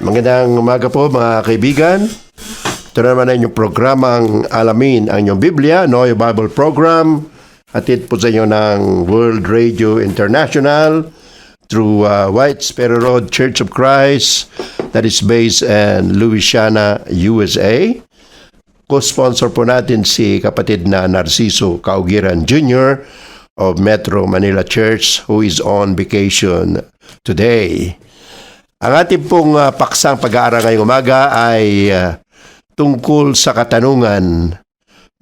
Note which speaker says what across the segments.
Speaker 1: Magandang umaga po mga kaibigan. Ito naman ang inyong programang Alamin ang inyong Biblia, Know Your Bible Program. Hatid po sa inyo ng World Radio International through White Sparrow Road Church of Christ that is based in Louisiana, USA. Co-sponsor po natin si kapatid na Narciso Caugiran Jr. of Metro Manila Church who is on vacation today. Ang ating pong paksang pag-aaral ngayong umaga ay tungkol sa katanungan,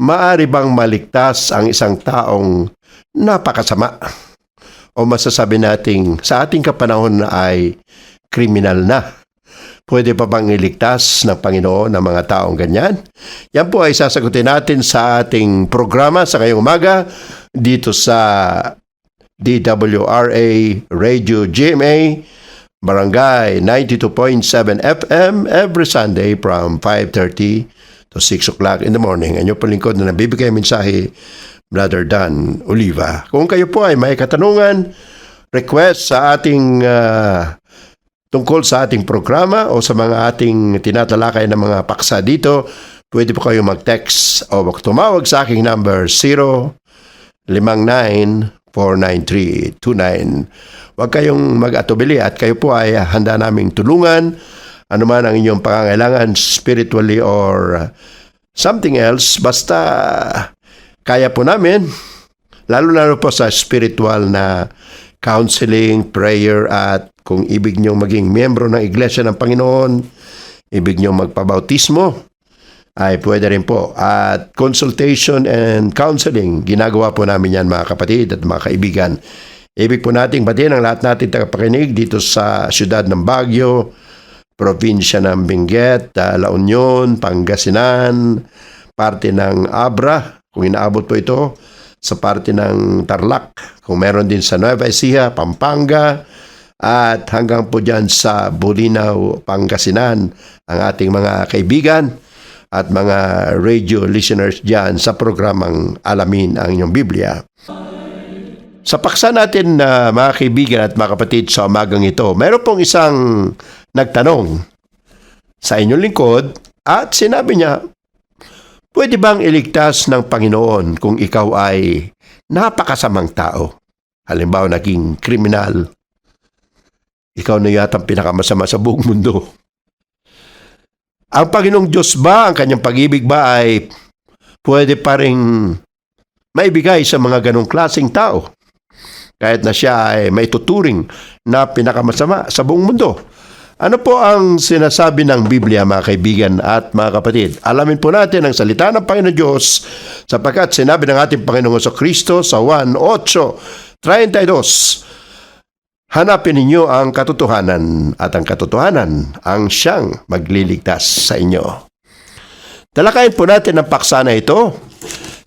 Speaker 1: maaari bang maligtas ang isang taong napakasama? O masasabi nating sa ating kapanahon ay kriminal na? Pwede pa bang iligtas ng Panginoon ang mga taong ganyan? Yan po ay sasagutin natin sa ating programa sa ngayong umaga dito sa DWRA Radio GMA Barangay 92.7 FM every Sunday from 5:30 to 6 o'clock in the morning. Ang inyong palingkod na nabibigay mensahe, Brother Dan Oliva. Kung kayo po ay may katanungan, request sa ating tungkol sa ating programa o sa mga ating tinatalakay na mga paksa dito, pwede po kayo mag-text o tumawag sa aking number 059-493-29. Huwag kayong mag-atubili at kayo po ay handa naming tulungan anuman ang inyong pangangailangan spiritually or something else. Basta kaya po namin, lalo po sa spiritual na counseling, prayer at kung ibig nyo maging miyembro ng Iglesia ng Panginoon, ibig nyo magpabautismo, ay pwede rin po. At consultation and counseling, ginagawa po namin yan mga kapatid at mga kaibigan. Ibig po nating batiin ang lahat natin tagapakinig dito sa siyudad ng Baguio, probinsya ng Benguet, La Union, Pangasinan, parte ng Abra, kung inaabot po ito, sa parte ng Tarlac, kung meron din sa Nueva Ecija, Pampanga, at hanggang po dyan sa Bolinao, Pangasinan, ang ating mga kaibigan at mga radio listeners dyan sa programang Alamin ang inyong Biblia. Sa paksa natin na mga kaibigan at mga kapatid sa umagang ito, meron pong isang nagtanong sa inyong lingkod at sinabi niya, pwede bang iligtas ng Panginoon kung ikaw ay napakasamang tao? Halimbawa, naging kriminal. Ikaw na yata ang pinakamasama sa buong mundo. Ang Panginoong Diyos ba, ang kanyang pag-ibig ba ay pwede pa rin maibigay sa mga ganong klaseng tao? Kahit na siya ay may tuturing na pinakamasama sa buong mundo. Ano po ang sinasabi ng Biblia mga kaibigan at mga kapatid? Alamin po natin ang salita ng Panginoon Diyos sapagkat sinabi ng ating Panginoong Kristo sa Juan 8:32, hanapin ninyo ang katotohanan at ang katotohanan ang siyang magliligtas sa inyo. Talakayin po natin ang paksa na ito.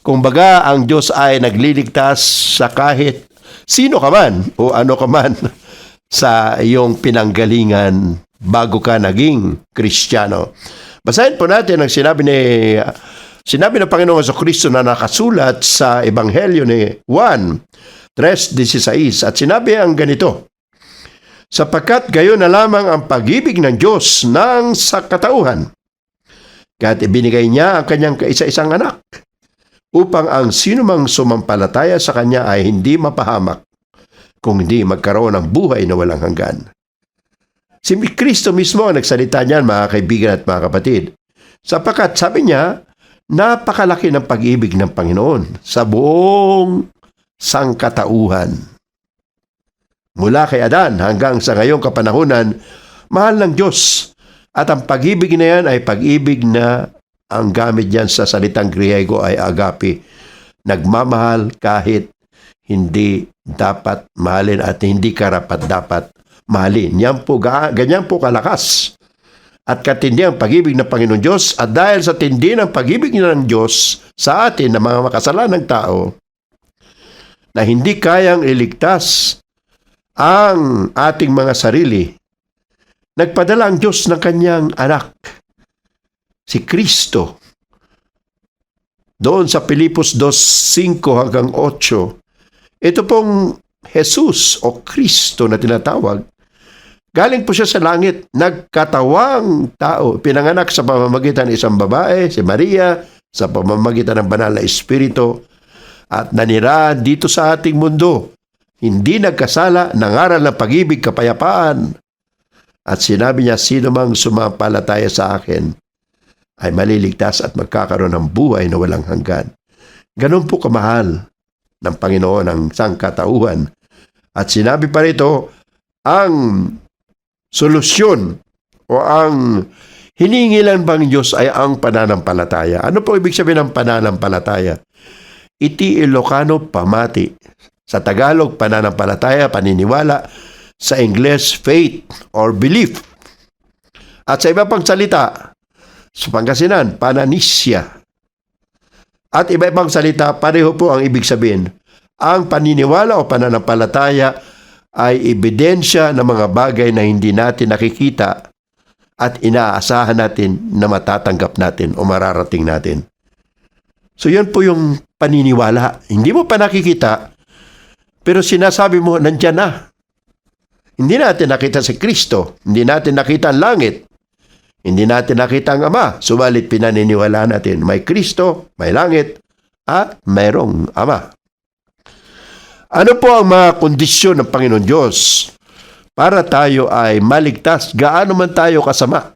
Speaker 1: Kung baga ang Diyos ay nagliligtas sa kahit sino ka man o ano ka man sa iyong pinanggalingan bago ka naging Kristiyano. Basahin po natin ang sinabi ng Panginoong Kristo na nakasulat sa Ebanghelyo ni Juan 3:16 at sinabi ang ganito, sapagkat gayon na lamang ang pag-ibig ng Diyos ng sakatauhan, kaya't ibinigay niya ang kanyang kaisa-isang anak, upang ang sinumang sumampalataya sa kanya ay hindi mapahamak, kung hindi magkaroon ng buhay na walang hanggan. Si Kristo mismo ang nagsalita niyan mga kaibigan at mga kapatid. Sapagkat sabi niya, napakalaki ng pag-ibig ng Panginoon sa buong sangkatauhan. Mula kay Adan hanggang sa ngayong kapanahunan, mahal ng Diyos. At ang pag-ibig na yan ay pag-ibig na ang gamit yan sa salitang Griego ay agape. Nagmamahal kahit hindi dapat mahalin at hindi karapat dapat mahalin. Ganyan po kalakas at katindi ang pag-ibig ng Panginoon Diyos. At dahil sa tindi ng pag-ibig ng Diyos sa atin na mga makasalanang tao na hindi kayang iligtas ang ating mga sarili, nagpadala ang Diyos ng kanyang anak, si Kristo. Doon sa Pilipos 2:5 hanggang 8, ito pong Jesus o Kristo na tinatawag, Galing po siya sa langit, nagkatawang tao, pinanganak sa pamamagitan ng isang babae, si Maria, sa pamamagitan ng banal na Espiritu, at nanirahan dito sa ating mundo. Hindi nagkasala, nangaral ng pag-ibig, kapayapaan. At sinabi niya, sino mang sumampalataya sa akin ay maliligtas at magkakaroon ng buhay na walang hanggan. Ganun po kamahal ng Panginoon ang sangkatauhan. At sinabi pa rito, ang solusyon o ang hiningilan bang Diyos ay ang pananampalataya. Ano po ibig sabihin ng pananampalataya? Iti Ilocano pamati. Sa Tagalog, pananampalataya, paniniwala. Sa Ingles, faith or belief. At sa iba pang salita, sa Pangasinan, pananisya. At iba-ibang salita, pareho po ang ibig sabihin. Ang paniniwala o pananampalataya ay ebidensya ng mga bagay na hindi natin nakikita at inaasahan natin na matatanggap natin o mararating natin. So yun po yung paniniwala. Hindi mo pa nakikita, pero sinasabi mo, nandyan na. Hindi natin nakita si Kristo. Hindi natin nakita ang langit. Hindi natin nakita ang Ama. Subalit pinaniniwala natin, may Kristo, may langit, at mayroong Ama. Ano po ang mga kondisyon ng Panginoon Diyos para tayo ay maligtas? Gaano man tayo kasama?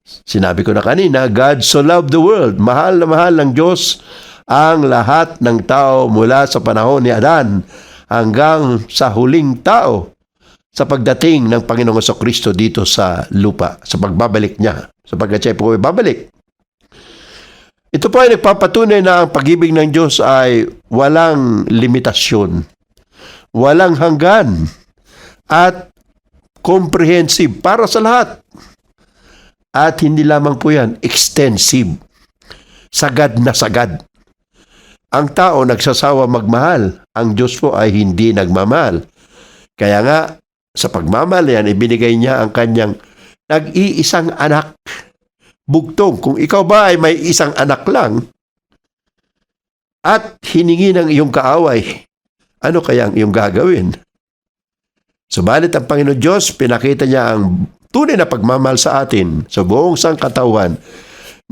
Speaker 1: Sinabi ko na kanina, God so loved the world. Mahal na mahal ng Diyos ang lahat ng tao mula sa panahon ni Adan hanggang sa huling tao sa pagdating ng Panginoong Jesucristo dito sa lupa, sa pagbabalik niya, sapagkat siya po ay babalik. Ito po ay nagpapatunay na ang pag-ibig ng Diyos ay walang limitasyon, walang hanggan, at comprehensive para sa lahat. At hindi lamang po yan, extensive, sagad na sagad. Ang tao nagsasawa magmahal, ang Diyos po ay hindi nagmamahal. Kaya nga, sa pagmamahal yan, ibinigay niya ang kanyang nag-iisang anak. Bugtong, kung ikaw ba ay may isang anak lang at hiningi ng iyong kaaway, ano kaya ang iyong gagawin? Subalit ang Panginoon Diyos, pinakita niya ang tunay na pagmamahal sa atin sa buong sangkatauhan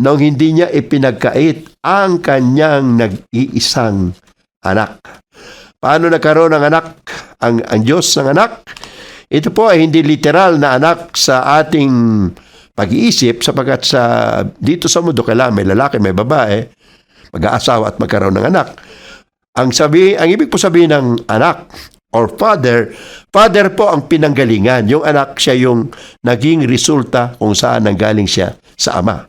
Speaker 1: nang hindi niya ipinagkait ang kanyang nag-iisang anak. Paano nagkaroon ng anak ang Diyos ng anak? Ito po ay hindi literal na anak sa ating pag-iisip, sapagkat dito sa mundo kailangan may lalaki, may babae, mag-aasawa at magkaroon ng anak. Ang ibig po sabihin ng anak or father po ang pinanggalingan. Yung anak, siya yung naging resulta kung saan nanggaling siya sa Ama.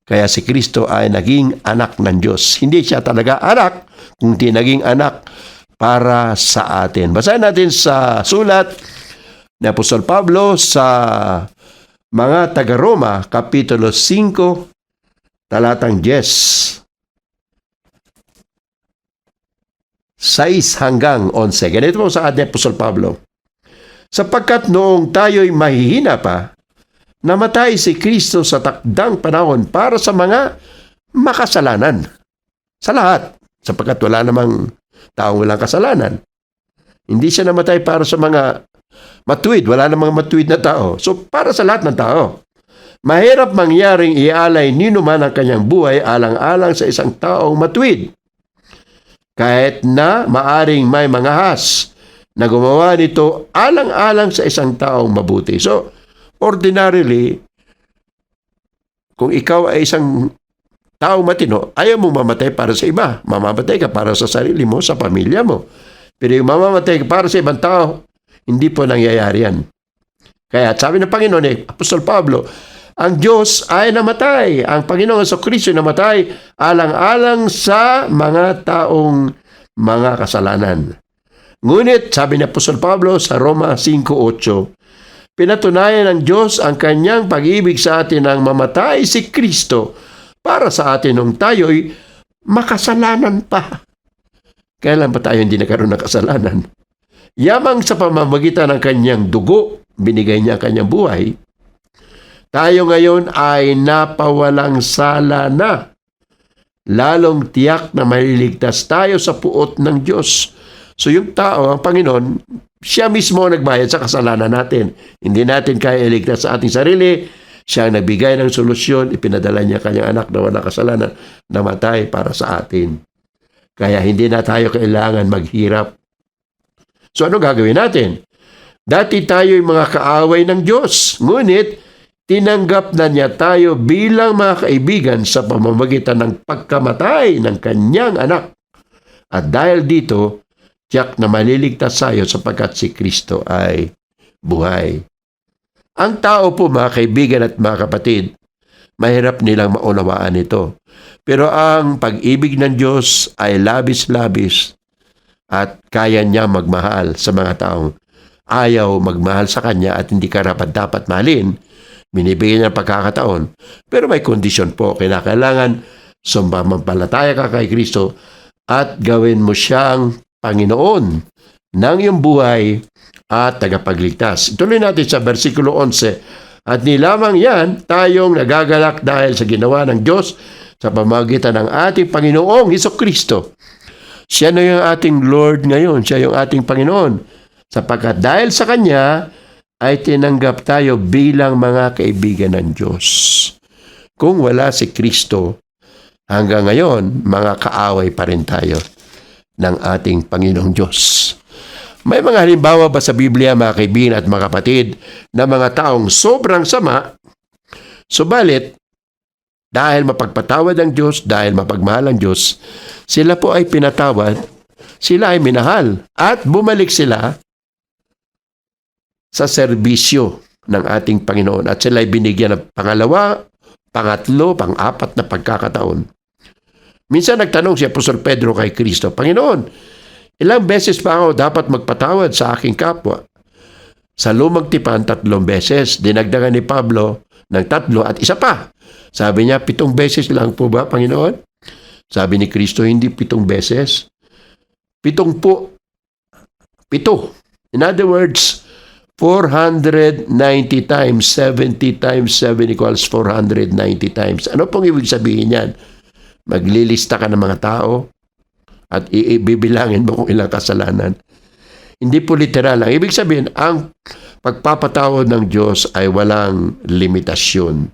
Speaker 1: Kaya si Kristo ay naging anak ng Diyos. Hindi siya talaga anak, kundi naging anak para sa atin. Basahin natin sa sulat ni Apostol Pablo sa mga taga-Roma, Kapitulo 5, talatang 10. 6 hanggang 11. Ganito po sa ating Apostol Pablo. Sapagkat noong tayo'y mahihina pa, namatay si Kristo sa takdang panahon para sa mga makasalanan. Sa lahat. Sapagkat wala namang taong walang kasalanan. Hindi siya namatay para sa mga matuwid. Wala namang matuwid na tao. So, para sa lahat ng tao. Mahirap mangyaring ialay nino man ang kanyang buhay alang-alang sa isang taong matuwid. Kahit na maaring may mga has na gumawa nito alang-alang sa isang taong mabuti. So, ordinarily, kung ikaw ay isang taong matino, ayaw mo mamatay para sa iba. Mamamatay ka para sa sarili mo, sa pamilya mo. Pero yung mamamatay ka para sa ibang tao, hindi po nangyayari yan. Kaya sabi ng Panginoon, Apostol Pablo, ang Diyos ay namatay. Ang Panginoong Jesucristo namatay alang-alang sa mga taong mga kasalanan. Ngunit, sabi ni Apostol Pablo sa Roma 5:8, pinatunayan ng Diyos ang kanyang pag-ibig sa atin nang mamatay si Kristo para sa atin nung tayo'y makasalanan pa. Kailan ba tayo hindi nagkaroon ng kasalanan? Yamang sa pamamagitan ng kanyang dugo, binigay niya ang kanyang buhay, tayo ngayon ay napawalang sala na. Lalong tiyak na maliligtas tayo sa puot ng Diyos. So yung tao, ang Panginoon, siya mismo ang nagbayad sa kasalanan natin. Hindi natin kaya iligtas sa ating sarili. Siya ang nagbigay ng solusyon. Ipinadala niya kanyang anak na walang kasalanan, namatay para sa atin. Kaya hindi na tayo kailangan maghirap. So ano gagawin natin? Dati tayo yung mga kaaway ng Diyos. Ngunit, tinanggap na niya tayo bilang mga kaibigan sa pamamagitan ng pagkamatay ng kanyang anak. At dahil dito, tiyak na maliligtas tayo sapagkat si Kristo ay buhay. Ang tao po, mga kaibigan at mga kapatid, mahirap nilang maunawaan ito. Pero ang pag-ibig ng Diyos ay labis-labis at kaya niya magmahal sa mga taong ayaw magmahal sa Kanya at hindi karapat-dapat mahalin. Binibigyan niya pagkakataon. Pero may kondisyon po. Kailangan sumampalataya ka kay Kristo at gawin mo siyang Panginoon ng iyong buhay at tagapagligtas. Ituloy natin sa versikulo 11. At nilamang yan, tayong nagagalak dahil sa ginawa ng Diyos sa pamamagitan ng ating Panginoong Hesukristo. Siya na yung ating Lord ngayon. Siya yung ating Panginoon. Sapagkat dahil sa Kanya, ay tinanggap tayo bilang mga kaibigan ng Diyos. Kung wala si Kristo, hanggang ngayon, mga kaaway pa rin tayo ng ating Panginoong Diyos. May mga halimbawa ba sa Biblia, mga kaibigan at mga kapatid, na mga taong sobrang sama, subalit, dahil mapagpatawad ang Diyos, dahil mapagmahal ang Diyos, sila po ay pinatawad, sila ay minahal, at bumalik sila sa serbisyo ng ating Panginoon at sila ay binigyan ng pangalawa, pangatlo, pang-apat na pagkakataon. Minsan nagtanong si Apostol Pedro kay Kristo, Panginoon, ilang beses pa ako dapat magpatawad sa aking kapwa? Sa lumang tipan, 3 beses. Dinagdagan ni Pablo ng 3 at isa pa. Sabi niya, 7 beses lang po ba, Panginoon? Sabi ni Kristo, hindi 7 beses. 7 po. 7. In other words, 490 times, 70 times 7 equals 490 times. Ano pong ibig sabihin yan? Maglilista ka ng mga tao at ibibilangin mo kung ilang kasalanan. Hindi po literal lang. Ibig sabihin, ang pagpapatawad ng Diyos ay walang limitasyon.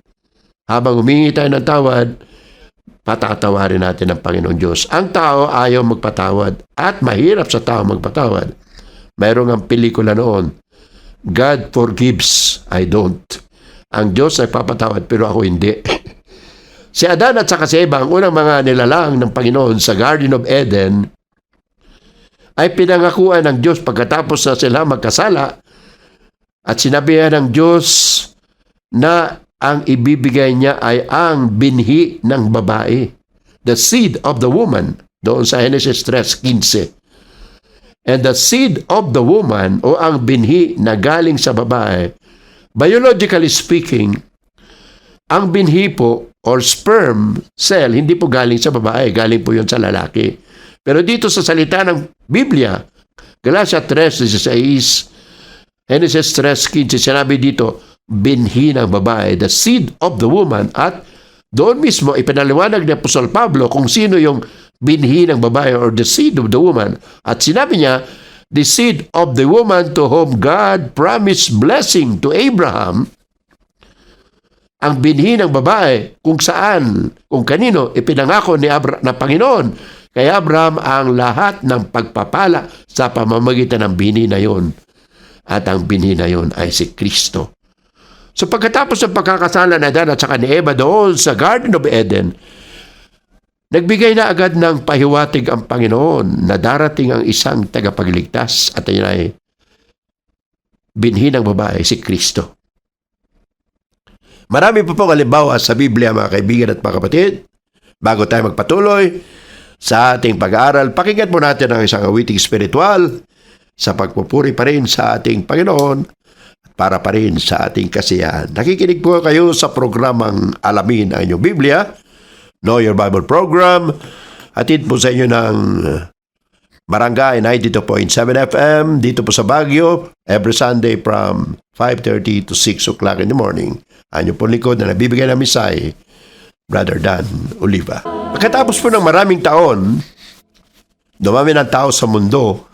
Speaker 1: Habang humingi tayo ng tawad, patatawarin natin ang Panginoong Diyos. Ang tao ayaw magpatawad at mahirap sa tao magpatawad. Mayroong ang pelikula noon, God forgives, I don't. Ang Diyos ay papatawad, pero ako hindi. Si Adan at saka si Eva, ang unang mga nilalang ng Panginoon sa Garden of Eden, ay pinangakuan ng Diyos pagkatapos na sila magkasala at sinabihan ng Diyos na ang ibibigay niya ay ang binhi ng babae. The seed of the woman, doon sa Genesis 3:15. And the seed of the woman o ang binhi na galing sa babae, biologically speaking, ang binhi po or sperm cell, hindi po galing sa babae, galing po yun sa lalaki. Pero dito sa salita ng Biblia, Galatia 3:16, Genesis 3:15, sinabi dito, binhi ng babae, the seed of the woman, at doon mismo ipinaliwanag ni Apostol Pablo kung sino yung binhi ng babae or the seed of the woman. At sinabi niya, the seed of the woman to whom God promised blessing to Abraham, ang binhi ng babae kung saan, kung kanino ipinangako ni na Panginoon kay Abraham ang lahat ng pagpapala sa pamamagitan ng binhi na yon. At ang binhi na yon ay si Kristo. So pagkatapos ng pagkakasala na Adan at saka ni Eva doon sa Garden of Eden, nagbigay na agad ng pahiwatig ang Panginoon na darating ang isang tagapagligtas at yan ay binhi ng babae, si Kristo. Marami po pong halimbawa sa Biblia, mga kaibigan at mga kapatid. Bago tayo magpatuloy sa ating pag-aaral, pakinggan po natin ang isang awiting spiritual sa pagpupuri pa rin sa ating Panginoon at para pa rin sa ating kasiyahan. Nakikinig po kayo sa programang Alamin ang inyong Biblia, Know Your Bible Program, hatid po sa inyo ng Barangay 92.7 FM dito po sa Baguio, every Sunday from 5:30 to 6 o'clock in the morning. Anyo po likod na nabibigay namin sa Brother Dan Oliva. Pagkatapos po ng maraming taon, dumami ng tao sa mundo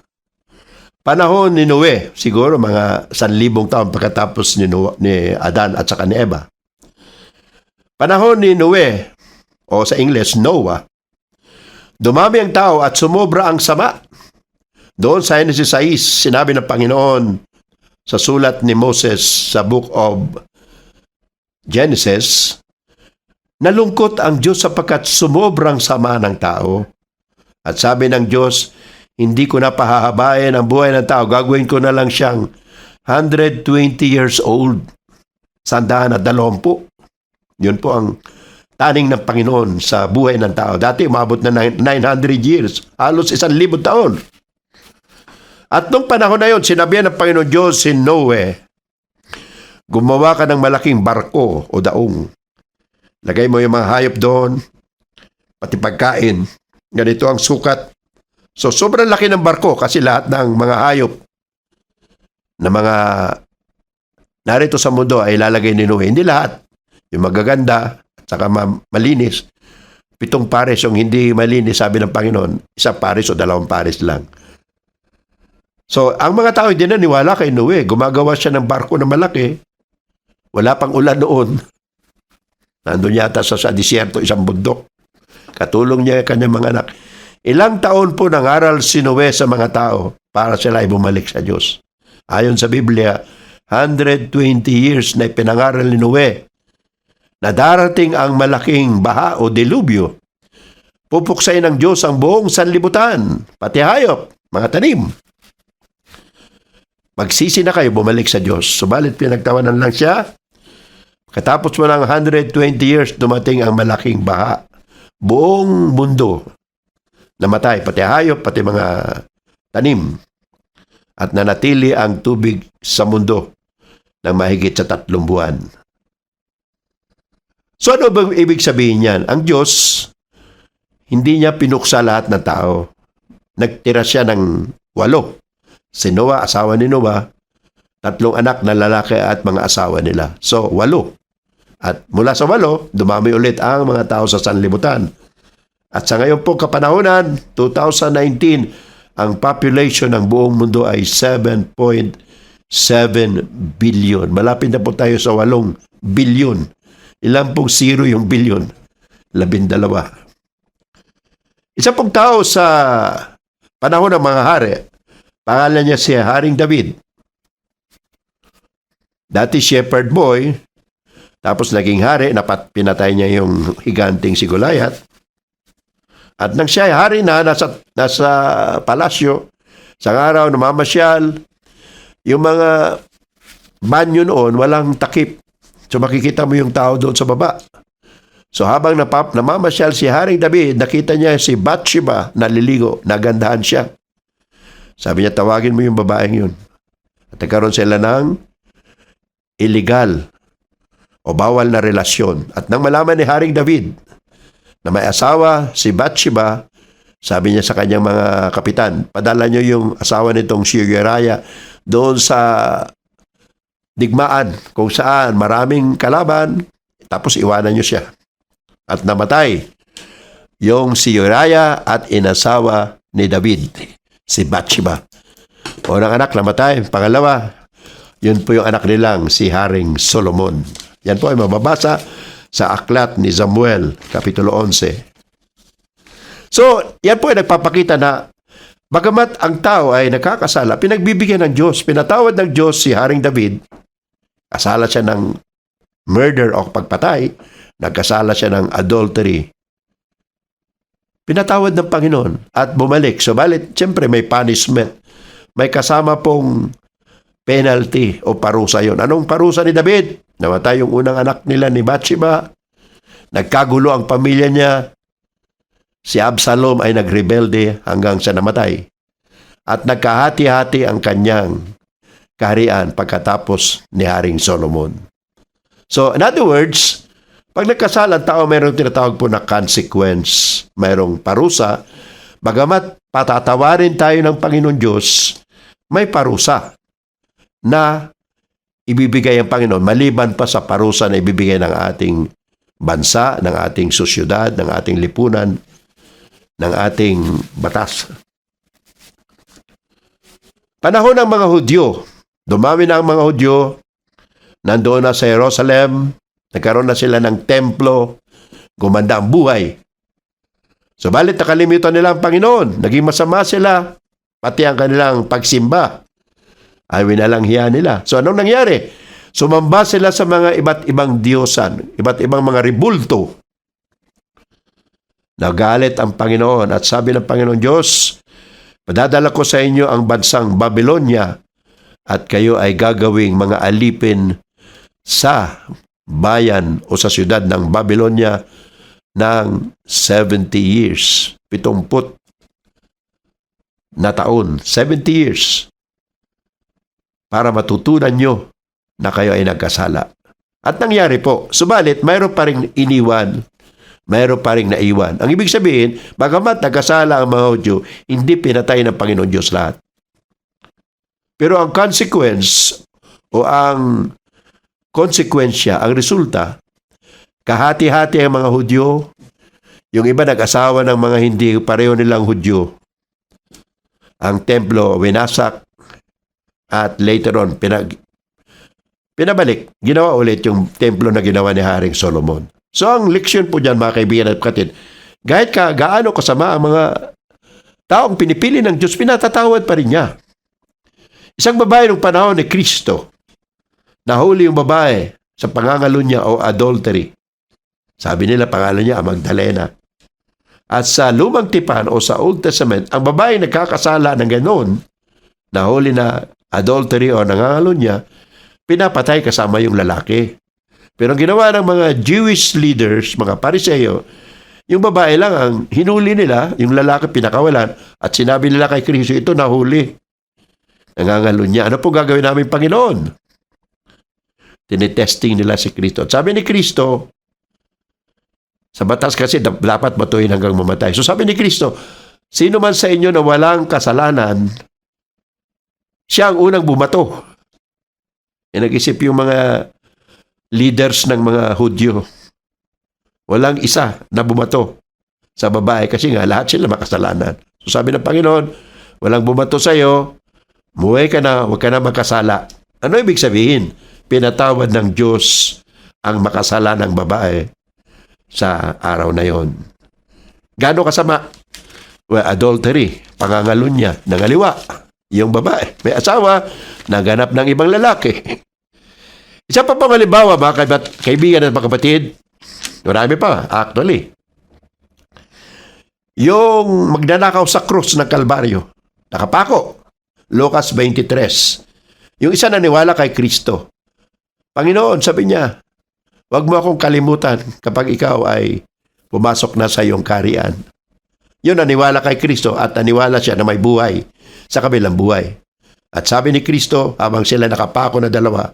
Speaker 1: Panahon ni Noe, siguro mga 1,000 taon pagkatapos ni Adan at saka ni Eva. Panahon ni Noe, o sa English, Noah, dumami ang tao at sumobra ang sama. Doon sa Genesis 6, sinabi ng Panginoon sa sulat ni Moses sa Book of Genesis, nalungkot ang Diyos sapagkat sumobrang sama ng tao. At sabi ng Diyos, hindi ko na pahahabain ang buhay ng tao. Gagawin ko na lang siyang 120 years old. 120. Yun po ang taning ng Panginoon sa buhay ng tao. Dati umabot na 900 years. Halos 1,000 taon. At nung panahon na yun, sinabihan ng Panginoon Diyos si Noe, gumawa ka ng malaking barko o daong. Lagay mo yung mga hayop doon, pati pagkain. Ganito ang sukat. So, sobrang laki ng barko kasi lahat ng mga hayop na mga narito sa mundo ay lalagay ni Noe. Hindi lahat. Yung magaganda at saka malinis. 7 pares yung hindi malinis, sabi ng Panginoon. 1 pares o 2 pares lang. So, ang mga tao hindi naniwala kay Noe. Gumagawa siya ng barko na malaki. Wala pang ulan noon. Nandun yata sa disyerto, isang bundok. Katulong niya kanyang mga anak. Ilang taon po nangaral si Noe sa mga tao para sila ay bumalik sa Diyos. Ayon sa Biblia, 120 years na pinangaral ni Noe na darating ang malaking baha o delubyo. Pupuksain ng Diyos ang buong sanlibutan, pati hayop, mga tanim. Magsisi na kayo bumalik sa Diyos. Subalit pinagtawanan lang siya. Katapos mo ng 120 years, dumating ang malaking baha. Buong mundo namatay, pati hayop, pati mga tanim. At nanatili ang tubig sa mundo ng mahigit sa 3 buwan. So ano ba ibig sabihin yan? Ang Diyos, hindi niya pinuksa lahat ng tao. Nagtira siya ng 8. Si Noah, asawa ni Noah, 3 anak na lalaki at mga asawa nila. So, 8. At mula sa 8, dumami ulit ang mga tao sa sanlibutan. At sa ngayon po kapanahonan, 2019, ang population ng buong mundo ay 7.7 billion. Malapit na po tayo sa 8 billion. Ilan pong 0 yung billion? 12. Isa pong tao sa panahon ng mga hari, pangalan niya si Haring David. Dati shepherd boy, tapos naging hari, pinatay niya yung higanting si Goliath. At nang siya ay hari na, nasa palasyo, sa araw namamasyal, yung mga banyo noon, walang takip. So makikita mo yung tao doon sa baba. So habang namamasyal si Haring David, nakita niya si Bathsheba naliligo, nagandahan siya. Sabi niya, tawagin mo yung babaeng yun. At nagkaroon sila ng illegal o bawal na relasyon. At nang malaman ni Haring David na may asawa si Bathsheba, sabi niya sa kanyang mga kapitan, padala niyo yung asawa nitong si Uriah doon sa digmaan kung saan maraming kalaban, tapos iwanan niyo siya. At namatay yung si Uriah at inasawa ni David, si Bathsheba. Unang anak namatay, pangalawa, yun po yung anak nilang si Haring Solomon. Yan po ay mababasa sa aklat ni Samuel, Kapitulo 11. So, yan po ay nagpapakita na bagamat ang tao ay nakakasala, pinagbibigyan ng Diyos, pinatawad ng Diyos si Haring David, kasala siya ng murder o pagpatay, nagkasala siya ng adultery. Pinatawad ng Panginoon at bumalik. So, siyempre may punishment. May kasama pong penalty o parusa yon. Anong parusa ni David? Namatay yung unang anak nila ni Bathsheba. Nagkagulo ang pamilya niya. Si Absalom ay nagrebelde hanggang sa namatay. At nagkahati-hati ang kanyang kaharian pagkatapos ni Haring Solomon. So, in other words, pag nagkasal ang tao, mayroong tinatawag po na consequence. Mayroong parusa. Bagamat patatawarin tayo ng Panginoon Diyos, may parusa na ibibigay ang Panginoon maliban pa sa parusa na ibibigay ng ating bansa, ng ating sosyudad, ng ating lipunan, ng ating batas. Panahon ng mga Hudyo, dumami na ang mga Hudyo, nandoon na sa Jerusalem, nagkaroon na sila ng templo, gumanda ang buhay. Subalit nakalimutan nila ang Panginoon, naging masama sila, pati ang kanilang pagsimba ay winalanghiya nila. So anong nangyari? Sumamba sila sa mga iba't ibang diyosan, iba't ibang mga ribulto. Nagalit ang Panginoon at sabi ng Panginoon Diyos, padadala ko sa inyo ang bansang Babylonia at kayo ay gagawing mga alipin sa bayan o sa siyudad ng Babylonia ng 70 years. 70 na taon. 70 years. Para matutunan nyo na kayo ay nagkasala. At nangyari po, subalit mayroon pa rin iniwan, mayroon pa rin naiwan. Ang ibig sabihin, bagamat nagkasala ang mga Hudyo, hindi pinatay ng Panginoon Diyos lahat. Pero ang consequence o ang konsekwensya, ang resulta, kahati-hati ang mga Hudyo, yung iba nag-asawa ng mga hindi pareho nilang Hudyo. Ang templo winasak at later on pinabalik, ginawa ulit yung templo na ginawa ni Haring Solomon. So ang leksyon po dyan mga kaibigan at kapatid, kahit gaano kasama ang mga taong pinipili ng Diyos, pinatatawad pa rin niya. Isang babae ng panahon ni Kristo, nahuli yung babae sa pangangalunya o adultery. Sabi nila pangalan niya Magdalena. At sa Lumang Tipan o sa Old Testament, ang babae nagkakasala ng ganoon, nahuli na adultery o nangangalunya, pinapatay kasama yung lalaki. Pero ang ginawa ng mga Jewish leaders, mga Pariseo, yung babae lang ang hinuli nila, yung lalaki pinakawalan, at sinabi nila kay Kristo, ito nahuli. Nangangalunya. Ano po gagawin namin, Panginoon? Tinitesting nila si Kristo. At sabi ni Kristo, sa batas kasi dapat batuhin hanggang mamatay. So sabi ni Kristo, sino man sa inyo na walang kasalanan, siya ang unang bumato. Nag-isip yung mga leaders ng mga Hudyo. Walang isa na bumato sa babae kasi nga lahat sila makasalanan. So sabi ng Panginoon, walang bumato sa iyo, muwi ka na, huwag ka na makasala. Ano ibig sabihin? Pinatawad ng Diyos ang makasalanang babae sa araw na yon. Gaano kasama? Well, adultery, pangangalunya, nangaliwa. Yung babae, may asawa, naganap ng ibang lalaki. Isa pa pang halimbawa, mga kaibigan at mga kapatid, marami pa, actually. Yung magnanakaw sa krus ng Kalbaryo, nakapako, Lucas 23. Yung isa naniwala kay Kristo. Panginoon, sabi niya, huwag mo akong kalimutan kapag ikaw ay pumasok na sa iyong kaharian. Yun, naniwala kay Kristo at naniwala siya na may buhay sa kabilang buhay. At sabi ni Kristo, habang sila nakapako na dalawa,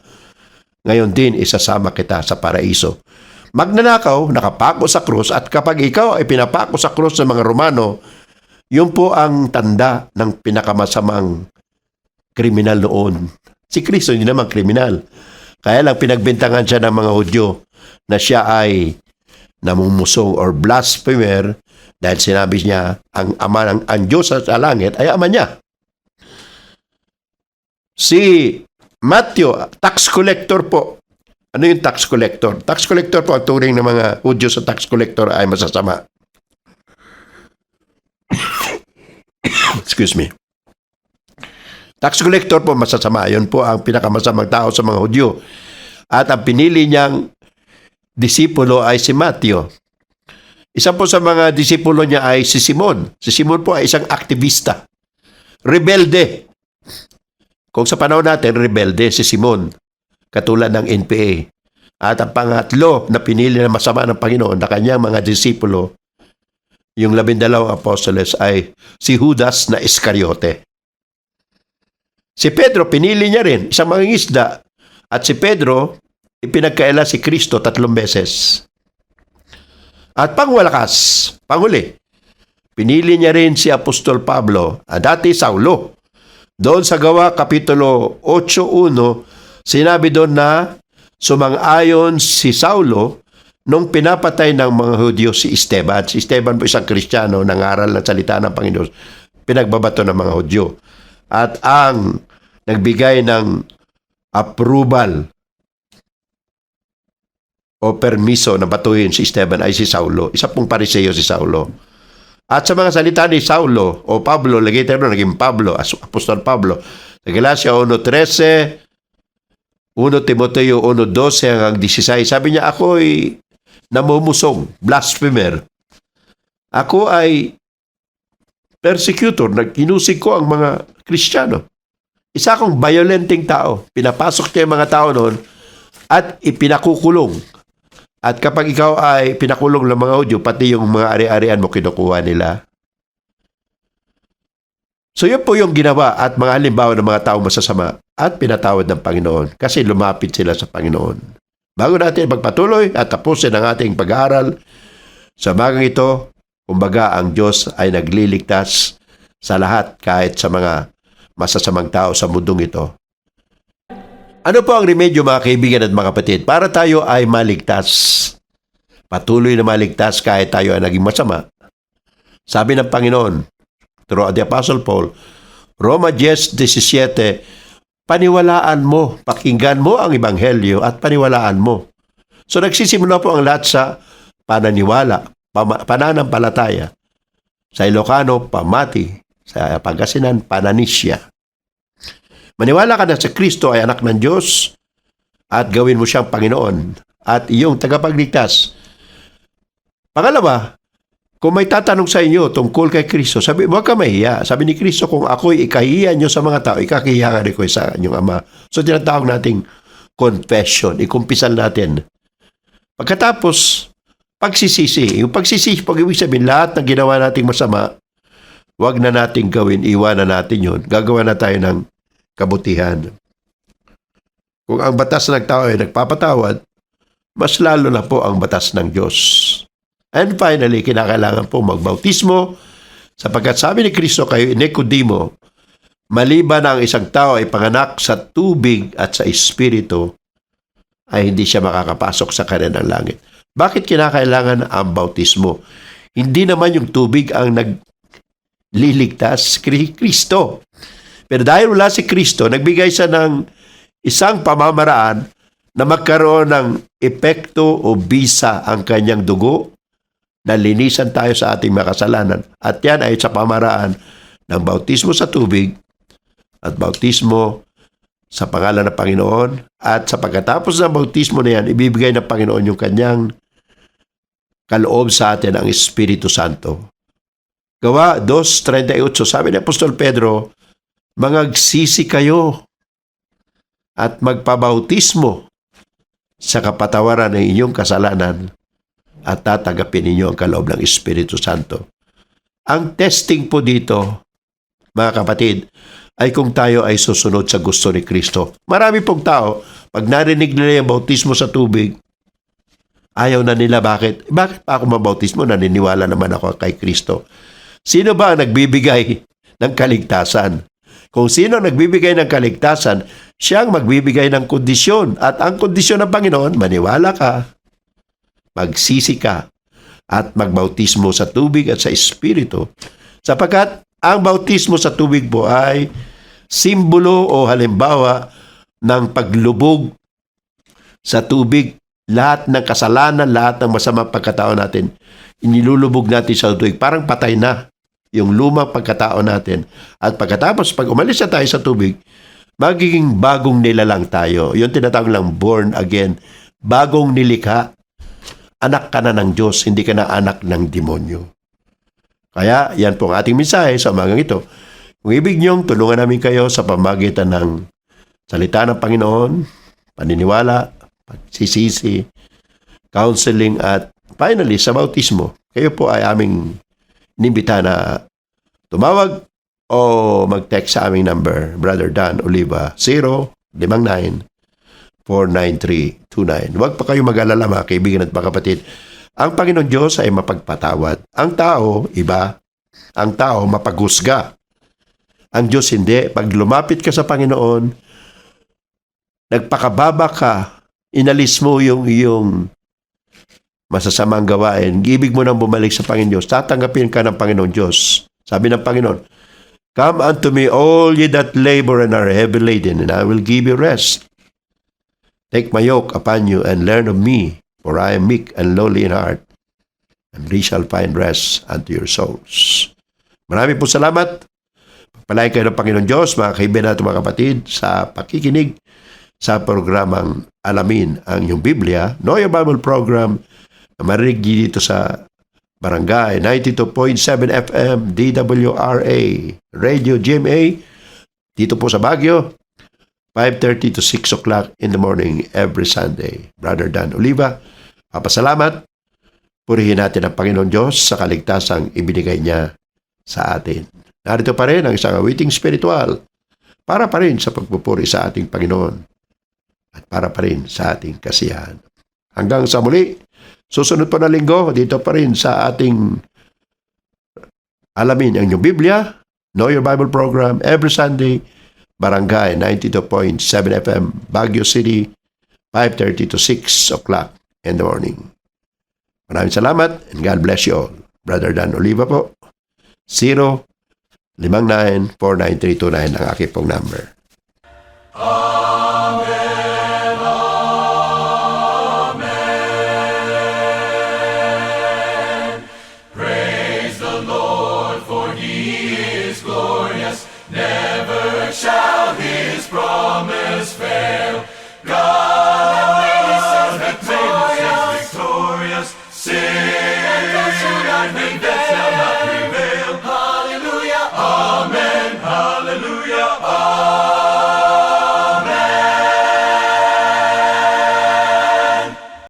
Speaker 1: ngayon din isasama kita sa paraiso. Magnanakaw, nakapako sa krus, at kapag ikaw ay pinapako sa krus ng mga Romano, yun po ang tanda ng pinakamasamang kriminal noon. Si Kristo hindi naman kriminal. Kaya lang pinagbintangan siya ng mga Hudyo na siya ay namumusong or blasphemer dahil sinabi niya ang Diyos sa langit ay ama niya. Si Matthew, tax collector po. Ano yung tax collector? Tax collector po, ang turing ng mga Hudyo sa tax collector ay masasama. Excuse me. Tax collector po masasama. Yun po ang pinakamasamang tao sa mga Hudyo. At ang pinili niyang disipulo ay si Matthew. Isa po sa mga disipulo niya ay si Simon. Si Simon po ay isang aktivista. Rebelde. Kung sa panahon natin, rebelde si Simon. Katulad ng NPA. At ang pangatlo na pinili na masama ng Panginoon na kanyang mga disipulo, yung 12 apostoles ay si Judas na Iscariote. Si Pedro, pinili niya rin, isang mangingisda. At si Pedro, ipinagkaila si Kristo 3 beses. At pangwalakas, panghuli, pinili niya rin si Apostol Pablo, dati Saulo. Doon sa Gawa, Kapitulo 8:1, sinabi doon na sumang-ayon si Saulo nung pinapatay ng mga Hudyo si Esteban. Si Esteban po isang Kristiyano, nangaral ng salita ng Panginoon, pinagbabato ng mga Hudyo. At ang nagbigay ng approval o permiso na batuhin si Esteban ay si Saulo. Isa pong Pariseo si Saulo. At sa mga salita ni Saulo o Pablo, later no, naging Pablo, Apostol Pablo, sa Galacia 1:13, 1 Timoteo 1:12 hanggang 16, sabi niya, ako'y namumusong, blasphemer. Ako ay persecutor, nagkinusig ko ang mga Kristiyano. Isa akong violenting tao. Pinapasok niya yung mga tao noon at ipinakukulong. At kapag ikaw ay pinakulong ng mga Hudyo, pati yung mga ari-arian mo kinukuha nila. So yun po yung ginawa at mga halimbawa ng mga tao masasama at pinatawad ng Panginoon kasi lumapit sila sa Panginoon. Bago natin magpatuloy at tapusin ang ating pag-aaral, sa magang ito, kumbaga ang Diyos ay nagliligtas sa lahat kahit sa mga masasamang tao sa mundong ito. Ano po ang remedyo mga kaibigan at mga kapatid para tayo ay maligtas? Patuloy na maligtas kahit tayo ay naging masama. Sabi ng Panginoon, through the Apostle Paul, Roma 10:17, paniwalaan mo, pakinggan mo ang Ebanghelyo at paniwalaan mo. So nagsisimula po ang lahat sa pananiwala, pananampalataya. Sa Ilocano, pamati. Sa Pangasinan, pananisya. Maniwala ka na sa Kristo ay anak ng Diyos at gawin mo siyang Panginoon at iyong tagapagligtas. Pangalawa, kung may tatanong sa inyo tungkol kay Kristo, sabi, huwag ka mahiya. Sabi ni Kristo, kung ako'y ikahiya nyo sa mga tao, ikahiya ka rin ko sa inyong Ama. So tinatawag nating confession, ikumpisal natin. Pagkatapos, pagsisisi. Yung pagsisisi, pag-ibig sabihin, lahat ng ginawa nating masama, huwag na nating gawin, iwanan natin yun. Gagawa na tayo ng kabutihan. Kung ang batas ng tao ay nagpapatawad, mas lalo na po ang batas ng Diyos. And finally, kinakailangan po magbautismo sapagkat sabi ni Kristo kay Nicodemo, maliban ang isang tao ay panganak sa tubig at sa espiritu, ay hindi siya makakapasok sa kanilang langit. Bakit kinakailangan ang bautismo? Hindi naman yung tubig ang nagliligtas, Kristo. Pero dahil wala si Kristo, nagbigay siya ng isang pamamaraan na magkaroon ng epekto o bisa ang kanyang dugo na linisan tayo sa ating mga kasalanan. At yan ay sa pamaraan ng bautismo sa tubig at bautismo sa pangalan ng Panginoon. At sa pagkatapos ng bautismo na yan, ibibigay ng Panginoon yung kanyang kaloob sa atin ang Espiritu Santo. Gawa 2:38, sabi ni Apostol Pedro, mangagsisi kayo at magpabautismo sa kapatawaran ng inyong kasalanan at tatanggapin ninyo ang kaloob ng Espiritu Santo. Ang testing po dito, mga kapatid, ay kung tayo ay susunod sa gusto ni Kristo. Marami pong tao, pag narinig nila yung bautismo sa tubig, ayaw na nila. Bakit? Bakit pa ako mabautismo? Naniniwala naman ako kay Kristo. Sino ba ang nagbibigay ng kaligtasan? Kung sino nagbibigay ng kaligtasan, siyang magbibigay ng kondisyon. At ang kondisyon ng Panginoon, maniwala ka, magsisi ka, at magbautismo sa tubig at sa Espiritu. Sapagkat ang bautismo sa tubig po ay simbolo o halimbawa ng paglubog sa tubig. Lahat ng kasalanan, lahat ng masamang pagkatao natin, inilulubog natin sa tubig. Parang patay na yung lumang pagkatao natin. At pagkatapos, pag umalis na tayo sa tubig, magiging bagong nilalang tayo. Yung tinatawag lang born again. Bagong nilikha. Anak ka na ng Diyos, hindi ka na anak ng demonyo. Kaya, yan po ang ating mensahe sa umagang ito. Kung ibig niyong tulungan namin kayo sa pamagitan ng salita ng Panginoon, paniniwala, pagsisisi, counseling, at finally, sa bautismo, kayo po ay aming inimbita na tumawag o mag-text sa aming number, Brother Dan Oliva, 059-493-29. Huwag pa kayo mag-alala mga kaibigan at mga kapatid. Ang Panginoon Diyos ay mapagpatawad. Ang tao, iba. Ang tao, mapaghusga. Ang Diyos hindi. Pag lumapit ka sa Panginoon, nagpakababa ka, inalis mo yung iyong masasamang gawain, ibig mo nang bumalik sa Panginoon Diyos, tatanggapin ka ng Panginoon Diyos. Sabi ng Panginoon, Come unto me, all ye that labor and are heavy laden, and I will give you rest. Take my yoke upon you and learn of me, for I am meek and lowly in heart, and ye shall find rest unto your souls. Maraming po salamat. Pagpalain kayo ng Panginoon Diyos, mga kaibigan at mga kapatid, sa pakikinig sa programang Alamin ang iyong Biblia, Know Your Bible program, na marinig dito sa Barangay 92.7 FM, DWRA, Radio GMA, dito po sa Baguio, 5:30 to 6 o'clock in the morning every Sunday. Brother Dan Oliva, papasalamat. Purihin natin ang Panginoon Diyos sa kaligtasang ibinigay niya sa atin. Narito pa rin ang isang awiting spiritual para pa rin sa pagpupuri sa ating Panginoon at para pa rin sa ating kasiyahan. Hanggang sa muli, susunod pa na linggo, dito pa rin sa ating Alamin ang iyong Biblia, Know Your Bible program, every Sunday, Barangay 92.7 FM, Baguio City, 5:30 to 6 o'clock in the morning. Maraming salamat and God bless you all. Brother Dan Oliva po, 059-49329 ang aking pong number.
Speaker 2: Shall his promise fail? God is victorious, sing and shall not be there.